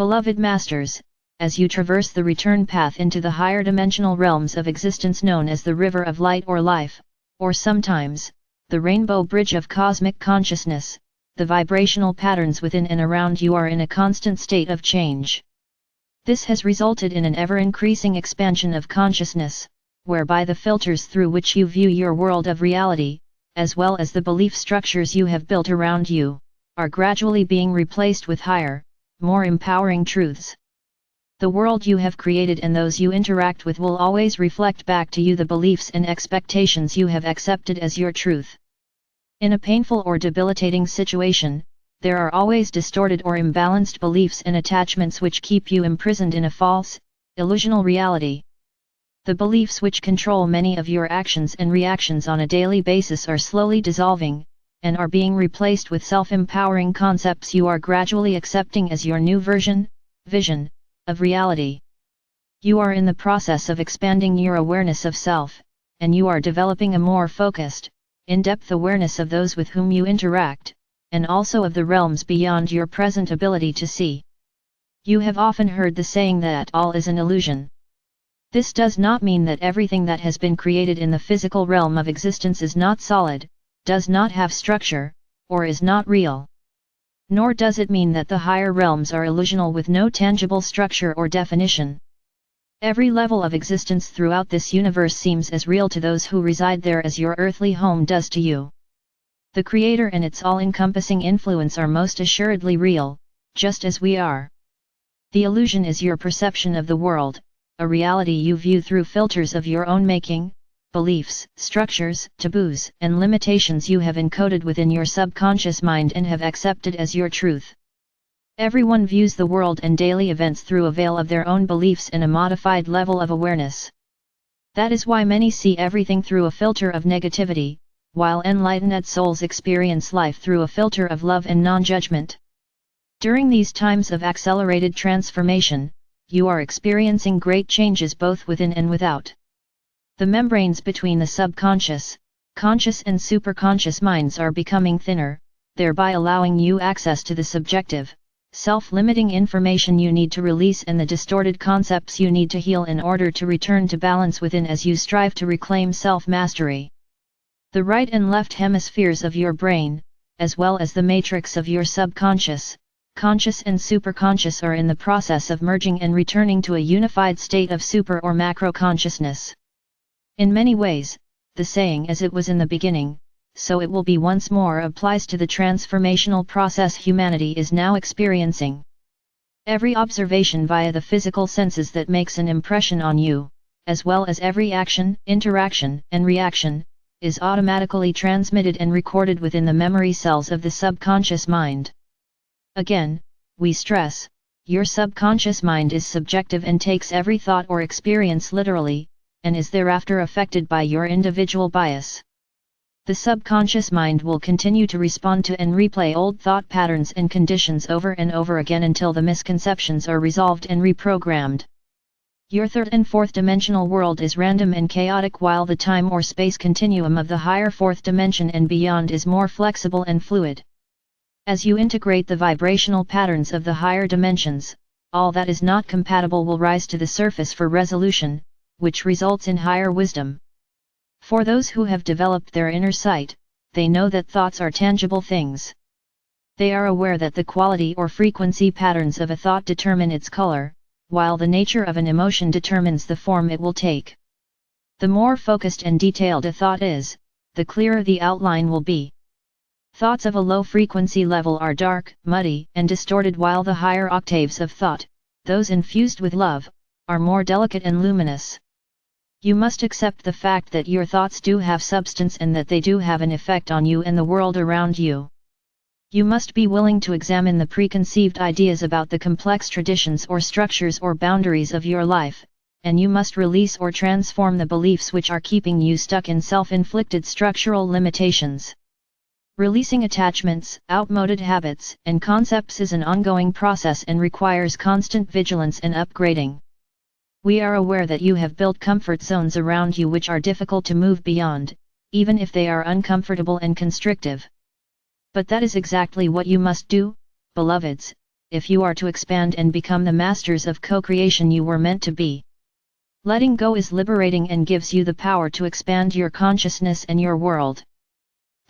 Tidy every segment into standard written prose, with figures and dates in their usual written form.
Beloved Masters, as you traverse the return path into the higher dimensional realms of existence known as the River of Light or Life, or sometimes, the Rainbow Bridge of Cosmic Consciousness, the vibrational patterns within and around you are in a constant state of change. This has resulted in an ever-increasing expansion of consciousness, whereby the filters through which you view your world of reality, as well as the belief structures you have built around you, are gradually being replaced with higher, more empowering truths. The world you have created and those you interact with will always reflect back to you the beliefs and expectations you have accepted as your truth. In a painful or debilitating situation, there are always distorted or imbalanced beliefs and attachments which keep you imprisoned in a false, illusional reality. The beliefs which control many of your actions and reactions on a daily basis are slowly dissolving, and are being replaced with self-empowering concepts you are gradually accepting as your new vision, of reality. You are in the process of expanding your awareness of self, and you are developing a more focused, in-depth awareness of those with whom you interact, and also of the realms beyond your present ability to see. You have often heard the saying that all is an illusion. This does not mean that everything that has been created in the physical realm of existence is not solid, does not have structure, or is not real. Nor does it mean that the higher realms are illusional with no tangible structure or definition. Every level of existence throughout this universe seems as real to those who reside there as your earthly home does to you. The Creator and its all-encompassing influence are most assuredly real, just as we are. The illusion is your perception of the world, a reality you view through filters of your own making, beliefs, structures, taboos, and limitations you have encoded within your subconscious mind and have accepted as your truth. Everyone views the world and daily events through a veil of their own beliefs and a modified level of awareness. That is why many see everything through a filter of negativity, while enlightened souls experience life through a filter of love and non-judgment. During these times of accelerated transformation, you are experiencing great changes both within and without. The membranes between the subconscious, conscious and superconscious minds are becoming thinner, thereby allowing you access to the subjective, self-limiting information you need to release and the distorted concepts you need to heal in order to return to balance within as you strive to reclaim self-mastery. The right and left hemispheres of your brain, as well as the matrix of your subconscious, conscious and superconscious are in the process of merging and returning to a unified state of super or macro consciousness. In many ways, the saying "as it was in the beginning, so it will be once more" applies to the transformational process humanity is now experiencing. Every observation via the physical senses that makes an impression on you, as well as every action, interaction, and reaction, is automatically transmitted and recorded within the memory cells of the subconscious mind. Again, we stress, your subconscious mind is subjective and takes every thought or experience literally, and is thereafter affected by your individual bias. The subconscious mind will continue to respond to and replay old thought patterns and conditions over and over again until the misconceptions are resolved and reprogrammed. Your third and fourth dimensional world is random and chaotic, while the time or space continuum of the higher fourth dimension and beyond is more flexible and fluid. As you integrate the vibrational patterns of the higher dimensions, all that is not compatible will rise to the surface for resolution, which results in higher wisdom. For those who have developed their inner sight, they know that thoughts are tangible things. They are aware that the quality or frequency patterns of a thought determine its color, while the nature of an emotion determines the form it will take. The more focused and detailed a thought is, the clearer the outline will be. Thoughts of a low frequency level are dark, muddy, and distorted, while the higher octaves of thought, those infused with love, are more delicate and luminous. You must accept the fact that your thoughts do have substance and that they do have an effect on you and the world around you. You must be willing to examine the preconceived ideas about the complex traditions or structures or boundaries of your life, and you must release or transform the beliefs which are keeping you stuck in self-inflicted structural limitations. Releasing attachments, outmoded habits, and concepts is an ongoing process and requires constant vigilance and upgrading. We are aware that you have built comfort zones around you which are difficult to move beyond, even if they are uncomfortable and constrictive. But that is exactly what you must do, beloveds, if you are to expand and become the masters of co-creation you were meant to be. Letting go is liberating and gives you the power to expand your consciousness and your world.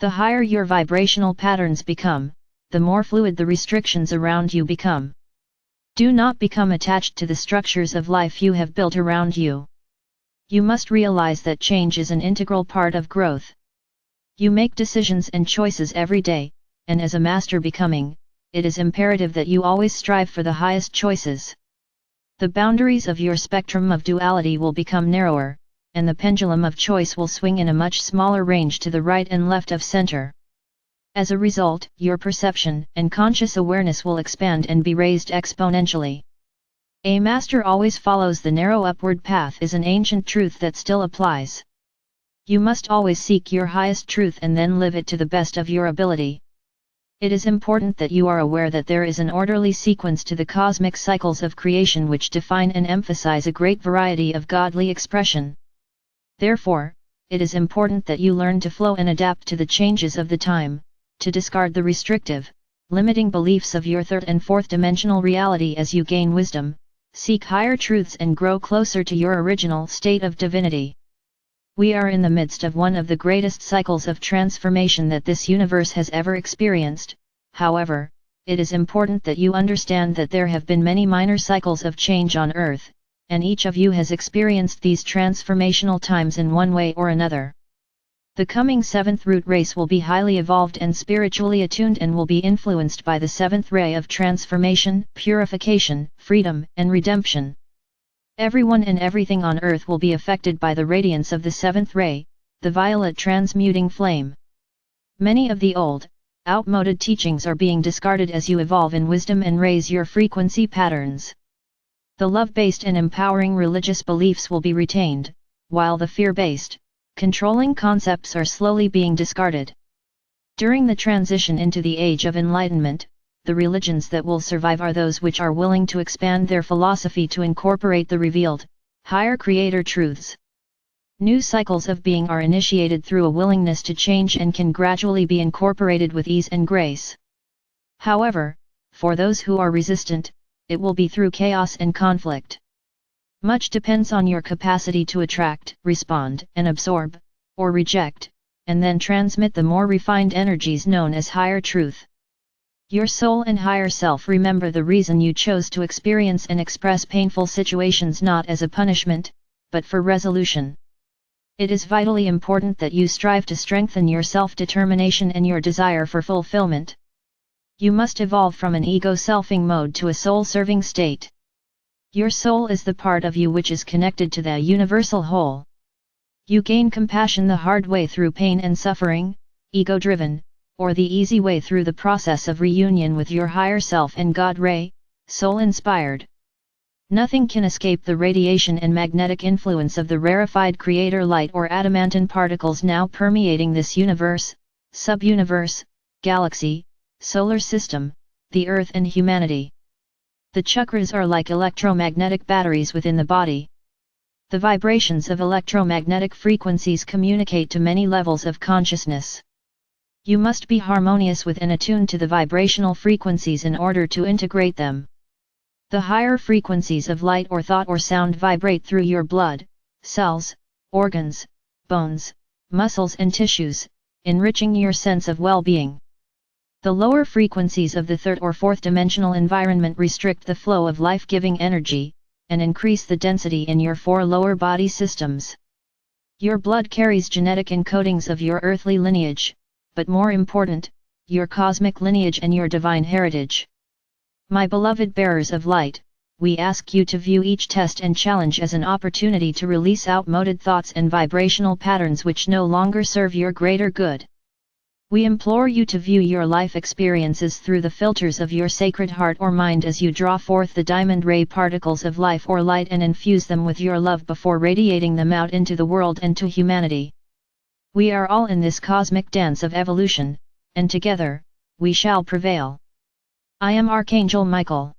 The higher your vibrational patterns become, the more fluid the restrictions around you become. Do not become attached to the structures of life you have built around you. You must realize that change is an integral part of growth. You make decisions and choices every day, and as a master becoming, it is imperative that you always strive for the highest choices. The boundaries of your spectrum of duality will become narrower, and the pendulum of choice will swing in a much smaller range to the right and left of center. As a result, your perception and conscious awareness will expand and be raised exponentially. A master always follows the narrow upward path is an ancient truth that still applies. You must always seek your highest truth and then live it to the best of your ability. It is important that you are aware that there is an orderly sequence to the cosmic cycles of creation which define and emphasize a great variety of godly expression. Therefore, it is important that you learn to flow and adapt to the changes of the time, to discard the restrictive, limiting beliefs of your third and fourth dimensional reality as you gain wisdom, seek higher truths and grow closer to your original state of divinity. We are in the midst of one of the greatest cycles of transformation that this universe has ever experienced. However, it is important that you understand that there have been many minor cycles of change on Earth, and each of you has experienced these transformational times in one way or another. The coming seventh root race will be highly evolved and spiritually attuned and will be influenced by the seventh ray of transformation, purification, freedom, and redemption. Everyone and everything on earth will be affected by the radiance of the seventh ray, the violet transmuting flame. Many of the old, outmoded teachings are being discarded as you evolve in wisdom and raise your frequency patterns. The love-based and empowering religious beliefs will be retained, while the fear-based, controlling concepts are slowly being discarded. During the transition into the Age of Enlightenment, the religions that will survive are those which are willing to expand their philosophy to incorporate the revealed, higher creator truths. New cycles of being are initiated through a willingness to change and can gradually be incorporated with ease and grace. However, for those who are resistant, it will be through chaos and conflict. Much depends on your capacity to attract, respond, and absorb, or reject, and then transmit the more refined energies known as higher truth. Your soul and higher self remember the reason you chose to experience and express painful situations not as a punishment, but for resolution. It is vitally important that you strive to strengthen your self-determination and your desire for fulfillment. You must evolve from an ego-selfing mode to a soul-serving state. Your soul is the part of you which is connected to the universal whole. You gain compassion the hard way through pain and suffering, ego-driven, or the easy way through the process of reunion with your higher self and God Ray, soul-inspired. Nothing can escape the radiation and magnetic influence of the rarefied creator light or adamantine particles now permeating this universe, sub-universe, galaxy, solar system, the Earth and humanity. The chakras are like electromagnetic batteries within the body. The vibrations of electromagnetic frequencies communicate to many levels of consciousness. You must be harmonious with and attuned to the vibrational frequencies in order to integrate them. The higher frequencies of light or thought or sound vibrate through your blood, cells, organs, bones, muscles and tissues, enriching your sense of well-being. The lower frequencies of the third or fourth dimensional environment restrict the flow of life-giving energy, and increase the density in your four lower body systems. Your blood carries genetic encodings of your earthly lineage, but more important, your cosmic lineage and your divine heritage. My beloved bearers of light, we ask you to view each test and challenge as an opportunity to release outmoded thoughts and vibrational patterns which no longer serve your greater good. We implore you to view your life experiences through the filters of your sacred heart or mind as you draw forth the diamond ray particles of life or light and infuse them with your love before radiating them out into the world and to humanity. We are all in this cosmic dance of evolution, and together, we shall prevail. I am Archangel Michael.